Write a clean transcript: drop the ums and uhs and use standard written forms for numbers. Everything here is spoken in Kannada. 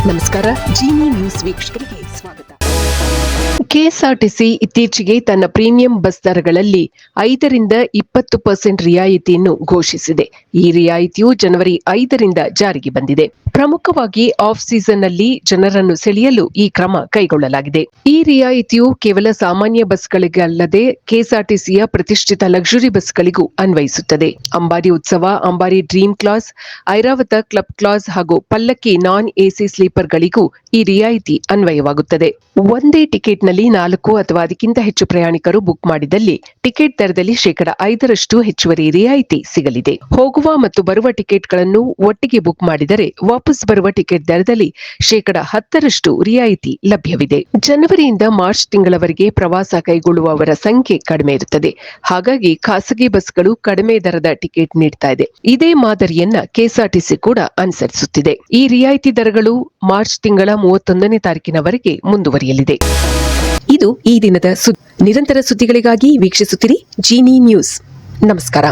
ನಮಸ್ಕಾರ. ಜಿನಿ ನ್ಯೂಸ್ ವೀಕ್ಷಕರಿಗೆ ಸ್ವಾಗತ. ಕೆಎಸ್ಆರ್ಟಿಸಿ ಇತ್ತೀಚೆಗೆ ತನ್ನ ಪ್ರೀಮಿಯಂ ಬಸ್ ದರಗಳಲ್ಲಿ 5ರಿಂದ 20% ರಿಯಾಯಿತಿಯನ್ನು ಘೋಷಿಸಿದೆ. ಈ ರಿಯಾಯಿತಿಯು ಜನವರಿ 5ರಿಂದ ಜಾರಿಗೆ ಬಂದಿದೆ. ಪ್ರಮುಖವಾಗಿ ಆಫ್ ಸೀಸನ್ನಲ್ಲಿ ಜನರನ್ನು ಸೆಳೆಯಲು ಈ ಕ್ರಮ ಕೈಗೊಳ್ಳಲಾಗಿದೆ. ಈ ರಿಯಾಯಿತಿಯು ಕೇವಲ ಸಾಮಾನ್ಯ ಬಸ್ಗಳಿಗೆ ಅಲ್ಲದೆ ಕೆಎಸ್ಆರ್ಟಿಸಿಯ ಪ್ರತಿಷ್ಠಿತ ಲಕ್ಸುರಿ ಬಸ್ಗಳಿಗೂ ಅನ್ವಯಿಸುತ್ತದೆ. Ambari Utsav, Ambari dream class, Airavat club class ಹಾಗೂ ಪಲ್ಲಕ್ಕಿ ನಾನ್ ಎಸಿ ಸ್ಲೀಪರ್ಗಳಿಗೂ ಈ ರಿಯಾಯಿತಿ ಅನ್ವಯವಾಗುತ್ತದೆ. ಒಂದೇ ಟಿಕೆಟ್ನಲ್ಲಿ 4 ಅಥವಾ ಅದಕ್ಕಿಂತ ಹೆಚ್ಚು ಪ್ರಯಾಣಿಕರು ಬುಕ್ ಮಾಡಿದಲ್ಲಿ ಟಿಕೆಟ್ ದರದಲ್ಲಿ 5% ಹೆಚ್ಚುವರಿ ರಿಯಾಯಿತಿ ಸಿಗಲಿದೆ. ಹೋಗುವ ಮತ್ತು ಬರುವ ಟಿಕೆಟ್ಗಳನ್ನು ಒಟ್ಟಿಗೆ ಬುಕ್ ಮಾಡಿದರೆ ವಾಪಸ್ ಬರುವ ಟಿಕೆಟ್ ದರದಲ್ಲಿ 10% ರಿಯಾಯಿತಿ ಲಭ್ಯವಿದೆ. ಜನವರಿಯಿಂದ ಮಾರ್ಚ್ ತಿಂಗಳವರೆಗೆ ಪ್ರವಾಸ ಕೈಗೊಳ್ಳುವವರ ಸಂಖ್ಯೆ ಕಡಿಮೆ ಇರುತ್ತದೆ. ಹಾಗಾಗಿ ಖಾಸಗಿ ಬಸ್ಗಳು ಕಡಿಮೆ ದರದ ಟಿಕೆಟ್ ನೀಡ್ತಾ ಇದೆ. ಇದೇ ಮಾದರಿಯನ್ನ ಕೆಎಸ್ಆರ್ಟಿಸಿ ಕೂಡ ಅನುಸರಿಸುತ್ತಿದೆ. ಈ ರಿಯಾಯಿತಿ ದರಗಳು ಮಾರ್ಚ್ ತಿಂಗಳ 31ನೇ ತಾರೀಕಿನವರೆಗೆ ಮುಂದುವರಿಯಲಿದೆ. ಇದು ಈ ದಿನದ ನಿರಂತರ ಸುದ್ದಿಗಳಿಗಾಗಿ ವೀಕ್ಷಿಸುತ್ತಿರಿ ಜಿನಿ ನ್ಯೂಸ್. ನಮಸ್ಕಾರ.